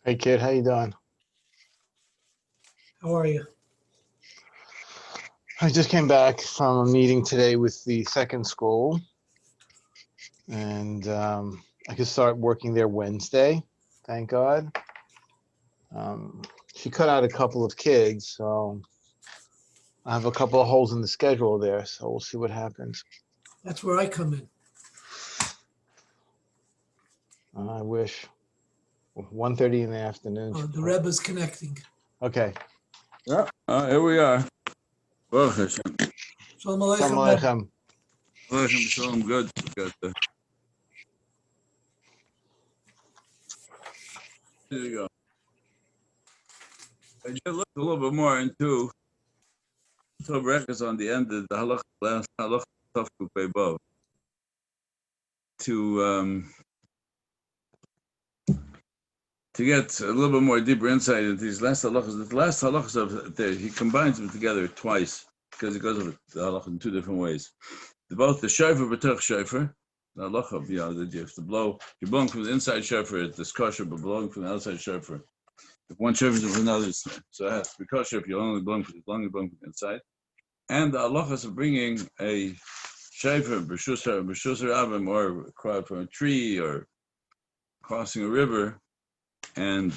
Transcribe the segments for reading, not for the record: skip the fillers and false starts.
Hey kid, how you doing? How are you? I just came back from a meeting today with the second school, and I could start working there Wednesday. Thank God. Um, she cut out a couple of kids, so I have a couple of holes in the schedule there. So we'll see what happens. That's where I come in. I wish 1:30 in the afternoon. The Rebbe's connecting. Okay. Yeah, here we are. Baruch Hashem. Shalom Assalamu Aleichem, Rebbe. alaikum. Aleichem shalom. Good. There you go. I just looked a little bit more into records on the end of the Halacha, last Halacha Tafku Pei to get a little bit more deeper insight into these last halachas. The last halachas of he combines them together twice because he goes over the halacha in two different ways. Both the shofar b'tech shofar, the halacha of that you have to blow. You're blowing from the inside shofar, it's kosher, but blowing from the outside shofar. If one shofar is with another, so it has to be kosher. If you're only blowing from the inside, and the halachas of bringing a shofar b'shusar avim, or crowd from a tree, or crossing a river. And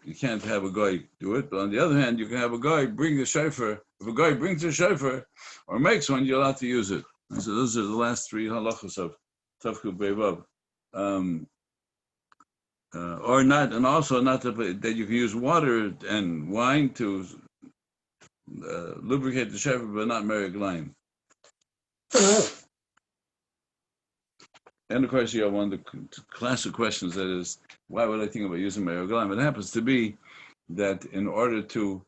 you can't have a guy do it, but on the other hand, you can have a guy bring the shofar. If a guy brings a shofar or makes one, you're allowed to use it. And so those are the last three halachas of Tafku Beivav. Or not, and also not that you can use water and wine to lubricate the shofar, but not meriglayim. And of course, you have one of the classic questions, that is, why would I think about using meriglayim? It happens to be that in order to,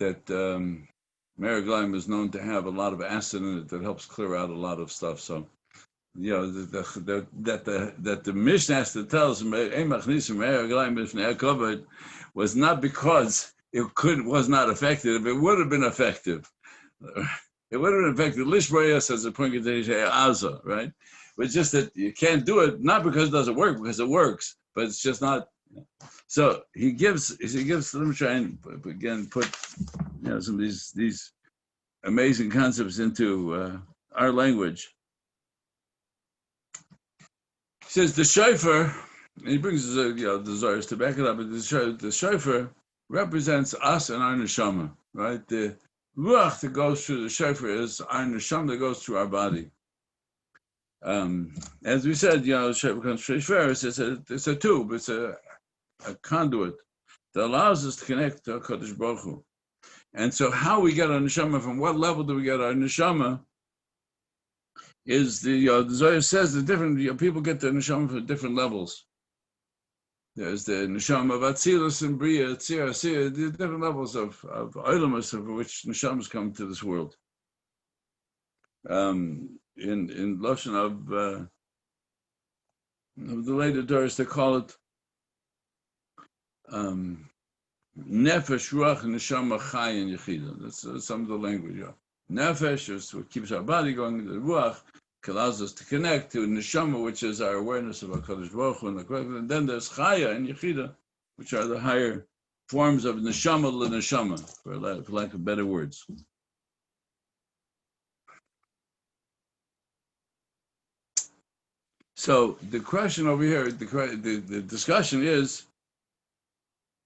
meriglayim is known to have a lot of acid in it that helps clear out a lot of stuff. So, that the Mishnah has to tell us was not because it was not effective. It would have been effective. It would have been effective. Lishboyas as a point of Aza, right? But it's just that you can't do it, not because it doesn't work, because it works, but it's just not. So let me try and again put some of these amazing concepts into our language. He says the shofar, and he brings the Zohar to back it up, but the shofar represents us and our neshama, right? The ruach that goes through the shofar is our neshama that goes through our body. As we said, shofar comes shofar. It's a tube, it's a conduit that allows us to connect to Kadosh Baruch Hu. And so, how we get our neshama, from what level do we get our neshama? Is the Zohar says the different people get their neshama from different levels. There's the neshama of Atzilus and Bria, Tzir, Asir, the different levels of Olamus of which neshamas come to this world. In Lashon of the later Doris, they call it Nefesh, Ruach, Neshama, Chai, and Yechida. That's some of the language. Yeah. Nefesh is what keeps our body going. The Ruach allows us to connect to Neshama, which is our awareness of HaKadosh Baruch Hu. And then there's Chaya and Yechida, which are the higher forms of Neshama l'Neshama, for lack of better words. So the question over here, the discussion is,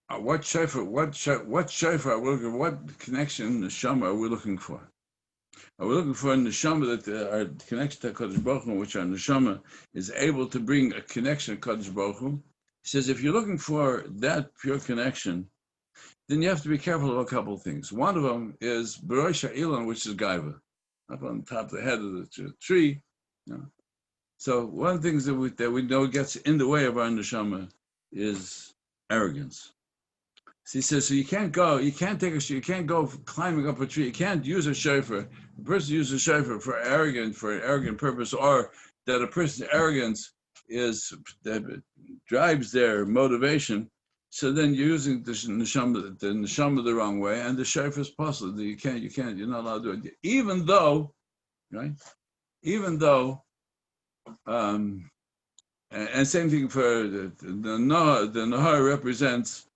what shofar are we looking for? What connection, neshama, are we looking for? Are we looking for a neshama that our connection to Kadosh Baruch Hu, which our neshama is able to bring a connection to Kadosh Baruch Hu? He says, if you're looking for that pure connection, then you have to be careful of a couple of things. One of them is Berosh Ha'ilan, which is Gaiva, up on top of the head of the tree. So one of the things that we know gets in the way of our neshama is arrogance. So he says, so you can't go climbing up a tree. You can't use a shofar. A person uses a shofar for an arrogant purpose, or that a person's arrogance that drives their motivation. So then you're using the neshama the wrong way, and the shofar is possible. You're not allowed to do it. Even though And same thing for the Nahar. The Nahar represents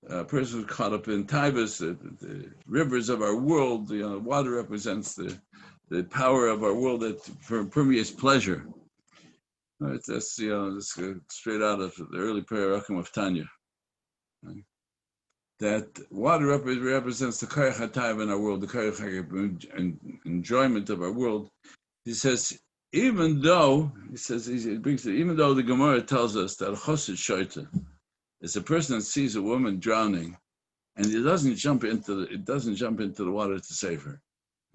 a person who's caught up in Taivas, the rivers of our world. Water represents the power of our world that permeates pleasure. Right? That's that's straight out of the early Parakim of Tanya. Right? That water represents the Koyach HaTaiv in our world, the Koyach enjoyment of our world. He says, even though the Gemara tells us that a chosid shoita is a person that sees a woman drowning, and it doesn't jump into the water to save her,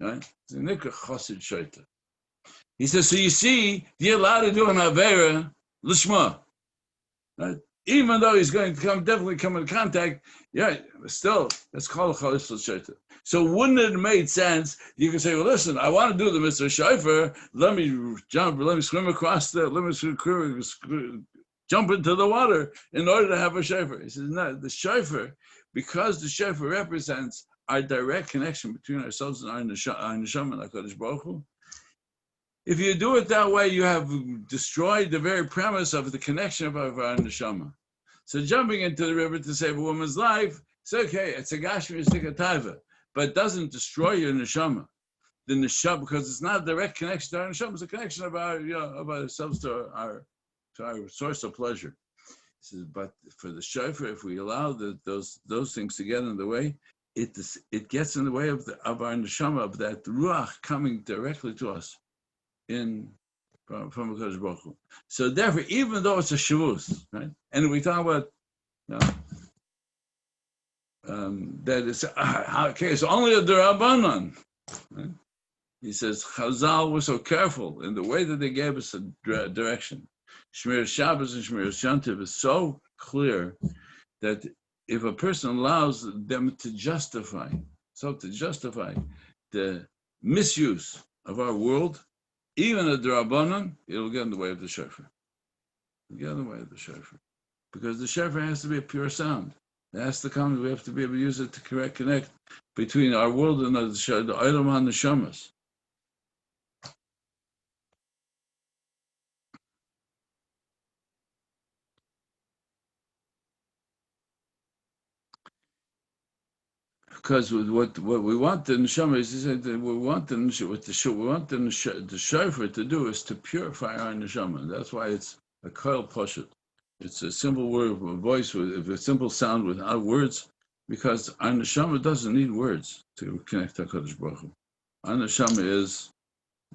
right? It's a nikra chosid shoita. He says, so you see, you're allowed to do an avera lishma, right? Even though he's going to definitely come in contact, still, that's called a chosid shoita. So wouldn't it have made sense? You can say, well, listen, I want to do the mitzvah shofar. Let me swim across jump into the water in order to have a shofar. He says, no, the shofar, because the shofar represents our direct connection between ourselves and our neshama and HaKadosh Baruch Hu. If you do it that way, you have destroyed the very premise of the connection of our neshama. So jumping into the river to save a woman's life, it's okay. It's a gashmi, it's a taiva. But it doesn't destroy your neshama. The neshama, because it's not a direct connection to our neshama, it's a connection of of ourselves to our source of pleasure. He says, but for the shofar, if we allow those things to get in the way, it gets in the way of our neshama, of that ruach coming directly to us from HaKadosh Baruch Hu. So therefore, even though it's a shavus, right? And we talk about that it's okay, it's only a derabanan. Right? He says Chazal was so careful in the way that they gave us a direction. Shmir Shabbos and Shmir Shantiv is so clear that if a person allows them to justify the misuse of our world, even a derabanan, it'll get in the way of the shofar. It'll get in the way of the shofar, because the shofar has to be a pure sound. It has to come. We have to be able to use it to connect between our world and the Olam HaNeshamas. Because what we want the neshama is, he said that we want the shofar to do is to purify our neshama. That's why it's a koil poshet. It's a simple word, a voice with a simple sound without words, because our neshama doesn't need words to connect to HaKadosh Baruch Hu. Our neshama is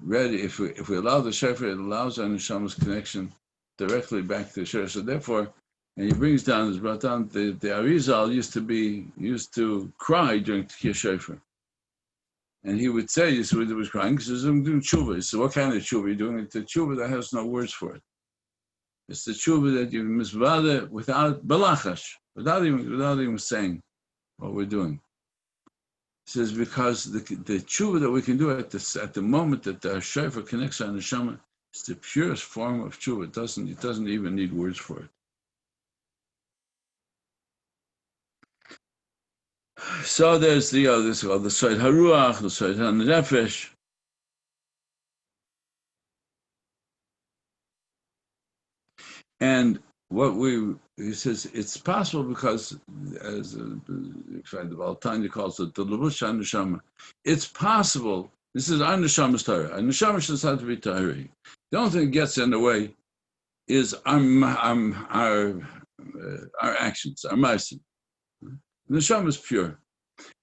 ready. If we allow the shofar, it allows our neshama's connection directly back to the shofar. So therefore, and he brings down, as brought down, the Arizal used to cry during Tekiyah Shofar. And he would say, he was crying, because I'm doing tshuva. He said, what kind of tshuva are you doing? It's a tshuva that has no words for it. It's the tshuva that you misvada without balachash, without even saying what we're doing. He says, because the tshuva that we can do at the moment that our shofar connects our neshama, it's the purest form of tshuva. It doesn't even need words for it. So there's this called the Soid Haruach, the Soid HaNefesh. And he says, it's possible because, as the Baal Tanya calls it, the Levush HaNeshama. It's possible, this is our Neshama's Torah. Our Neshama should have to be Torah. The only thing that gets in the way is our actions, our ma'asim. The neshama is pure.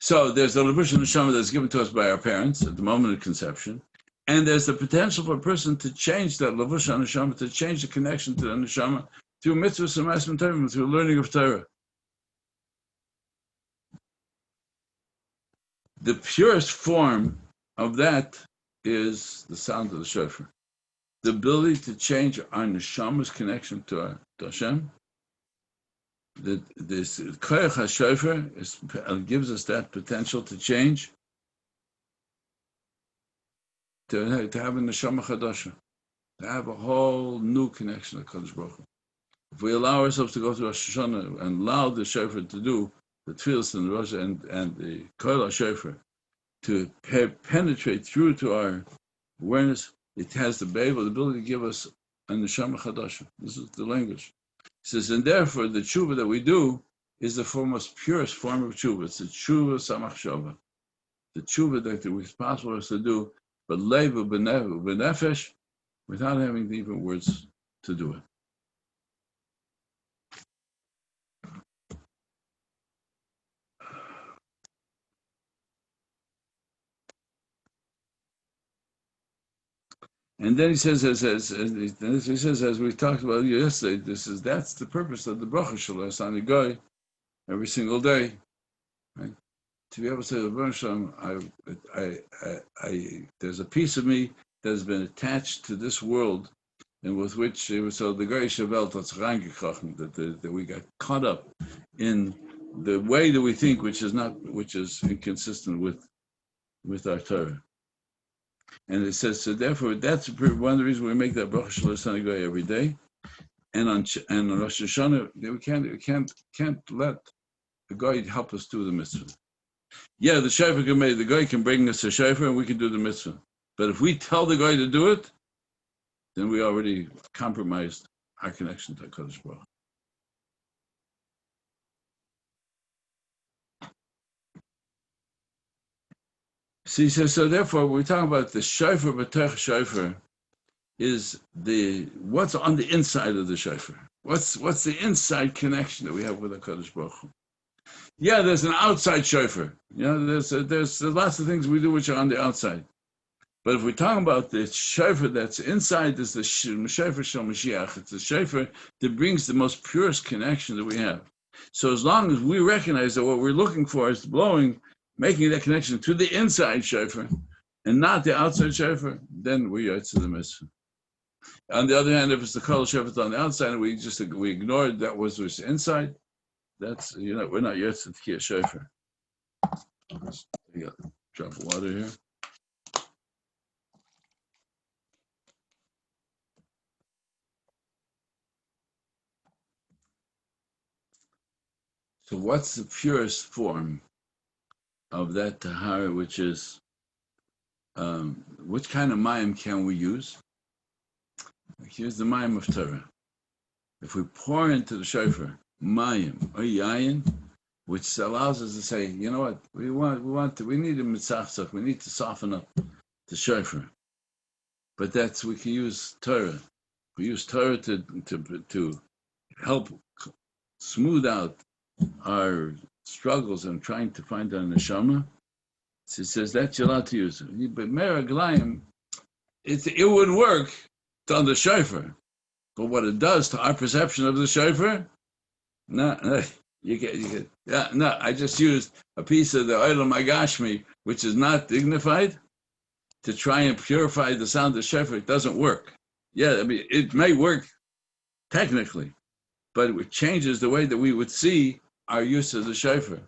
So there's the levush neshama that's given to us by our parents at the moment of conception, and there's the potential for a person to change that levush neshama, to change the connection to the neshama through mitzvahs and ma'asim tovim, through learning of Torah. The purest form of that is the sound of the shofar. The ability to change our neshama's connection to Hashem. This koyach HaShofar gives us that potential to change, to have a neshama chadasha, to have a whole new connection to Kadosh Baruch Hu. If we allow ourselves to go to Rosh Hashanah and allow the shofar to do the tefillas and the Rosh and the koyach HaShofar to penetrate through to our awareness, it has the ability to give us and neshama chadasha. This is the language. He says, and therefore the tshuva that we do is the most purest form of tshuva. It's the tshuva samach shava. The tshuva that it's possible for us to do, but leiva b'nefesh, without having even words to do it. And then he says, as we talked about yesterday, that's the purpose of the bracha shalos on the guy every single day, right? To be able to say, there's a piece of me that has been attached to this world, and with which so the guy Shavel that's reingekrochen, that we got caught up in the way that we think, which is inconsistent with our Torah. And it says, so therefore, that's one of the reasons we make that bracha shalos hanagoy every day. And on Rosh Hashanah, we can't let the guy help us do the mitzvah. Yeah, the shofar can make the guy can bring us a shofar and we can do the mitzvah. But if we tell the guy to do it, then we already compromised our connection to HaKadosh Baruch. So he says, so therefore, we're talking about the shofar, b'tech shofar, is what's on the inside of the shofar. What's the inside connection that we have with HaKadosh Baruch Hu? Yeah, there's an outside shofar. There's lots of things we do which are on the outside. But if we're talking about the shofar that's inside, there's the shofar shel Mashiach. It's the shofar that brings the most purest connection that we have. So as long as we recognize that what we're looking for is blowing, making that connection to the inside shofar and not the outside shofar, then we are to the mitzvah. On the other hand, if it's the kol shofar on the outside and we ignored that was inside, that's we're not yet to the shofar. You got a drop of water here. So what's the purest form of that tahara, which is, which kind of mayim can we use? Here's the mayim of Torah. If we pour into the shofar mayim or yayin, which allows us to say, you know what, we need a mitzachzach, we need to soften up the shofar. But we can use Torah. We use Torah to help smooth out our struggles and trying to find our neshama. So it says that you're allowed to use it. But meraglayim, it would work on the shofar. But what it does to our perception of the shofar, no, I just used a piece of the olam agashmi, which is not dignified, to try and purify the sound of the shofar. It doesn't work. Yeah, I mean, it may work technically, but it changes the way that we would see our use of the shofar.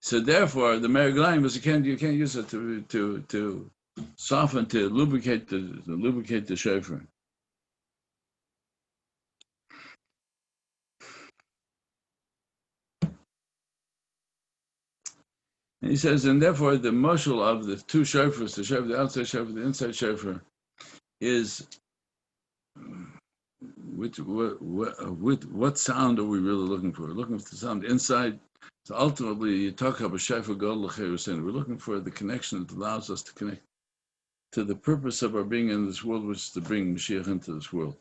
So therefore, the meraglayim is you can't use it to soften, to lubricate the shofar. And he says, and therefore the mushal of the two shofars, the shofar, the outside shofar, the inside shofar, is with what sound are we really looking for? We're looking for the sound inside. So ultimately, you talk about shofar gadol l'cheirus. We're looking for the connection that allows us to connect to the purpose of our being in this world, which is to bring Mashiach into this world.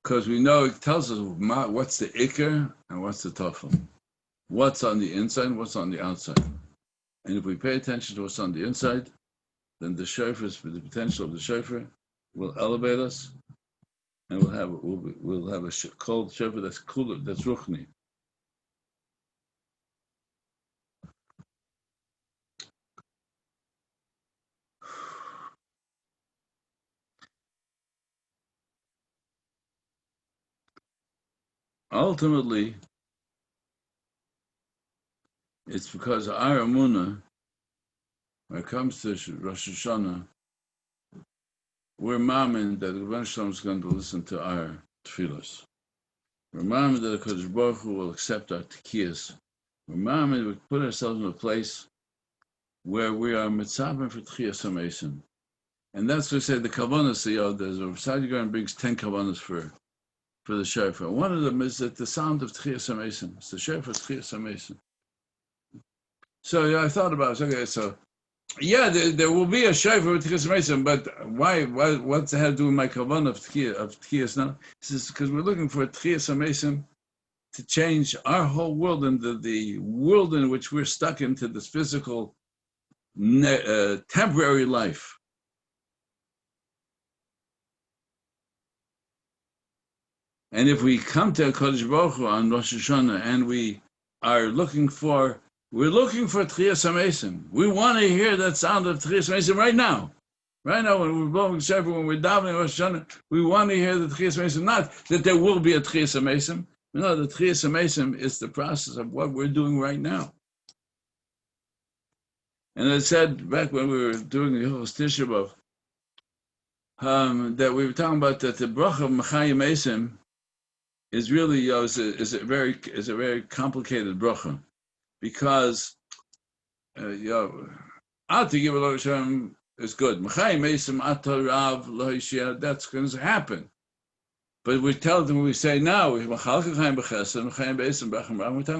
Because we know it tells us what's the ikar and what's the tafel. What's on the inside and what's on the outside. And if we pay attention to what's on the inside, then the shofar, the potential of the shofar, will elevate us, and we'll have a cold shofar that's cooler, that's ruchni. Ultimately, it's because our emunah, when it comes to Rosh Hashanah, we're mamin that the Rebbeinu Shalom is going to listen to our tefillos. We're mamin that the Kodesh Baruch Hu will accept our tekiyas. We're mamin we put ourselves in a place where we are mitzaben for tekiyas hamesim. And that's what we say the kavanas. There's a Sadigan brings 10 kavanas for the shofar. One of them is that the sound of Tchias HaMesim. It's the shofar Tchias HaMesim. So I thought about it. Okay, so yeah, there will be a shofar with Tchias HaMesim, but why? What's that have to do with my kavanah of Tchias now? This is because we're looking for Tchias HaMesim to change our whole world into the world in which we're stuck into this physical, temporary life. And if we come to Kodesh Baruch Hu on Rosh Hashanah and we're looking for Tchias HaMesim. We want to hear that sound of Tchias HaMesim right now. Right now, when we're blowing shofar, when we're davening Rosh Hashanah, we want to hear the Tchias HaMesim. Not that there will be a Tchias HaMesim. No, the Tchias HaMesim is the process of what we're doing right now. And I said back when we were doing the whole Tisha B'Av, that we were talking about that the bracha of Mechayim Esim is really is a very complicated bracha, because Al Tigib Lo Hashem is good. Mechayim Esim Atar Rav Lo Yishia, that's going to happen. But we tell them, we say now, we're talking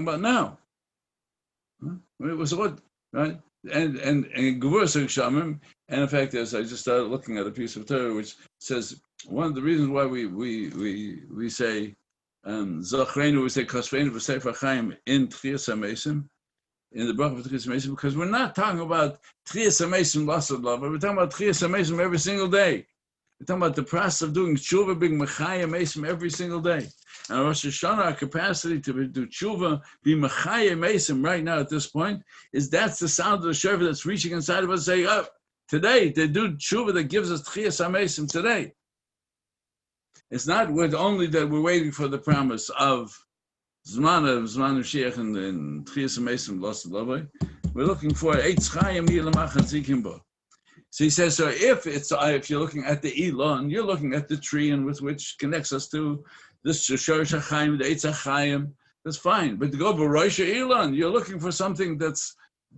about now. It was what, right? And Gevurah Shamim, and in fact, as I just started looking at a piece of Torah which says one of the reasons why we say Zachreinu, we say Kasreinu v'Sefer Chaim in Tchias HaMesim, in the bracha of Tchias HaMesim, because we're not talking about Tchias HaMesim Lasad Lava, we're talking about Tchias HaMesim every single day. We're talking about the process of doing tshuva, being Mechayim Mesim every single day. And Rosh Hashanah, our capacity to do tshuva, be Mechayim Mesim right now at this point, that's the sound of the shofar that's reaching inside of us, saying, oh, today, they do tshuva that gives us Tchias HaMesim today. It's not only that we're waiting for the promise of Zman Mashiach and Tchias HaMesim L'Asad Lavai. We're looking for Eitz Chayim Yilamach Zikim Bo. So he says, so if you're looking at the Elon, you're looking at the tree and with which connects us to this Shorish HaChaim, the Eitz HaChaim, that's fine. But to go B'Rosh Elon, you're looking for something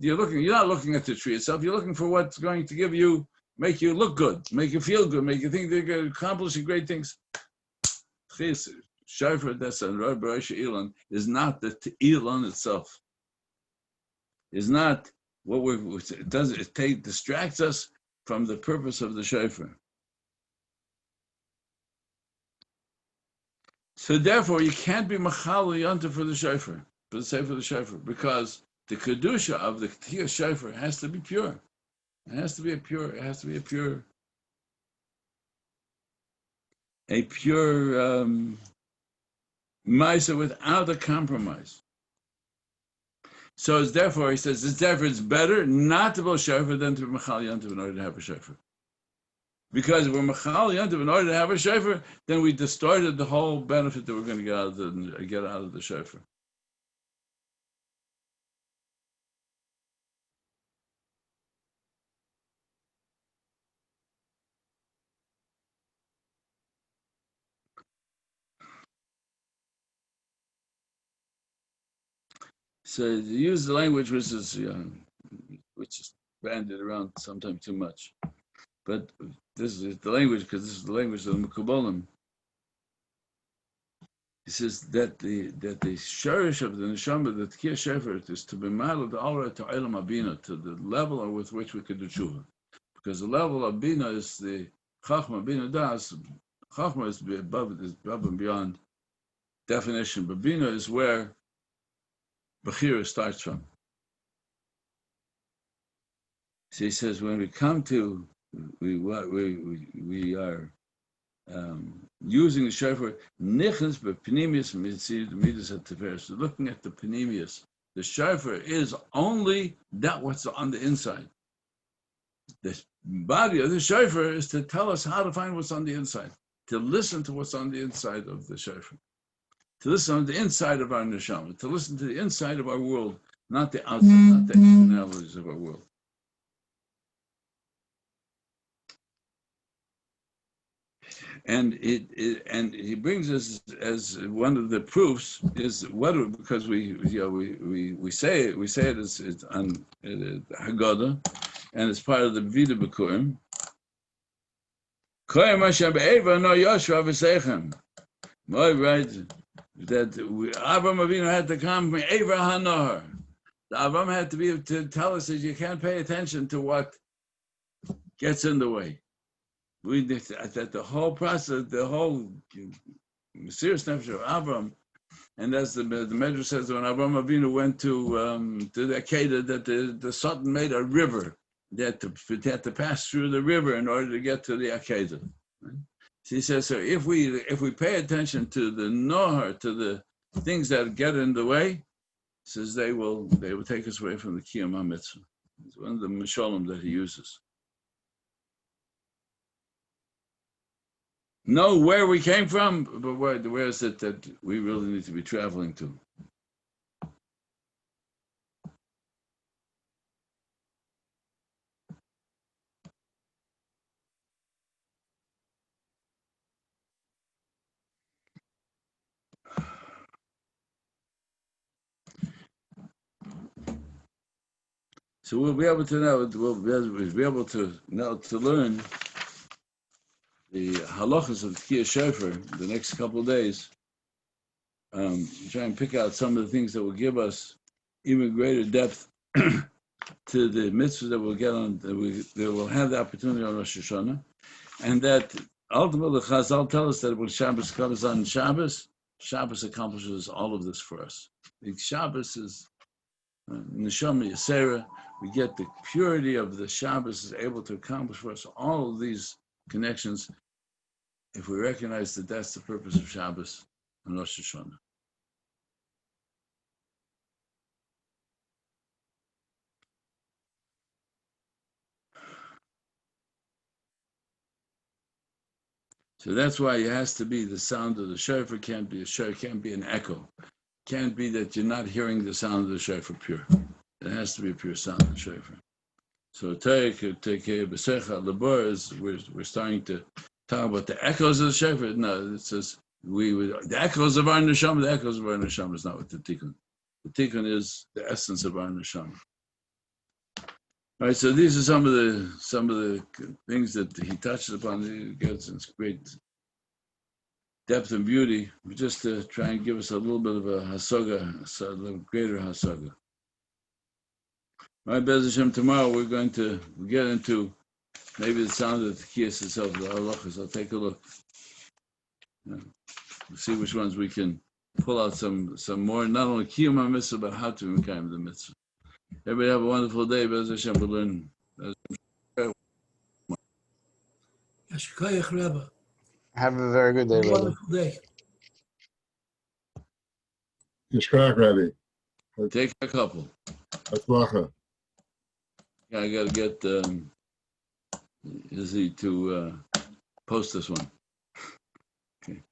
you're not looking at the tree itself, you're looking for what's going to make you look good, make you feel good, make you think they're going to accomplish great things. Shofar that's on B'Rosh Elon is not the Elon itself. Is not what it does. It distracts us from the purpose of the shofar. So therefore, you can't be machal yontif for the shofar, for the sake of the shofar, because the kedusha of the Tchias shofar has to be pure. It has to be a pure ma'isa without a compromise. So it's therefore, he says, it's better not to blow shofar than to be machal yontif in order to have a shofar. Because if we're machal yontif in order to have a shofar, then we distorted the whole benefit that we're going to get out of the shofar. So you use the language which is bandied around sometimes too much, but this is the language because this is the language of the Mekubalim. He says that the shorish of the neshama, the Tchias shofar, is to be ma'aleh the aura to Olam Abina, to the level with which we could do tshuva, because the level of Bina is the Chachma Bina Das. Chachma is above and beyond definition, but Bina is where Bechira starts from. So he says when we come to we are using the shofar nichnas b'pnimius midas hatiferes. So looking at the pnimius, the shofar is only that what's on the inside. The body of the shofar is to tell us how to find what's on the inside, to listen to what's on the inside of the shofar, to listen on the inside of our neshama, to listen to the inside of our world, not the outside, not the externalities of our world. And he brings us as one of the proofs is because we say it as on Haggadah, and it's part of the Vida B'Kurim. Koyem Hashem be'eva no Yoshua v'seichem. Right, that Abraham Avinu had to come from Eva HaNahar. Abraham had to be to tell us that you can't pay attention to what gets in the way. That the whole process, the whole serious nefesh of Abraham, and as the Medrash says, when Abraham Avinu went to the Akedah, that the Sultan made a river that had to pass through the river in order to get to the Akedah. Right? So he says, so if we pay attention to the Nohar, to the things that get in the way, he says they will take us away from the Kiyam HaMitzvah. It's one of the Mishalim that he uses. Know where we came from, but where is it that we really need to be traveling to? So we'll be able to know. We'll be able to know to learn the halachas of Tkiyah Shofar the next couple of days. Try and pick out some of the things that will give us even greater depth to the mitzvahs that we'll get on. That will have the opportunity on Rosh Hashanah, and that ultimately Chazal tell us that when Shabbos comes on Shabbos accomplishes all of this for us. The Shabbos is Neshama Yisera. We get the purity of the Shabbos is able to accomplish for us all of these connections if we recognize that that's the purpose of Shabbos and Rosh Hashanah. So that's why it has to be the sound of the shofar. Can't be an echo. Can't be that you're not hearing the sound of the shofar pure. It has to be a pure sound of the shofar. So we're starting to talk about the echoes of the shofar. No, it says the echoes of our neshama. The echoes of our neshama is not what the tikkun. The tikkun is the essence of our neshama. All right, so these are some of the things that he touches upon. He gets in great depth and beauty, just to try and give us a little bit of a hasaga, a little greater hasaga. All right, Bez Hashem, tomorrow we're going to get into maybe the sound of the Tkiyas itself, the halachas. I'll take a look. We'll see which ones we can pull out some more, not only Kiyum HaMitzvah, but how to Mekayim the Mitzvah. Everybody have a wonderful day. Bez Hashem, we'll learn. Yashikayach Rabba. Have a very good day, brother. Wonderful day. Yishkach, Rabbi. Take a couple. Hatzlacha. Yeah, I got to get Izzy to post this one. Okay.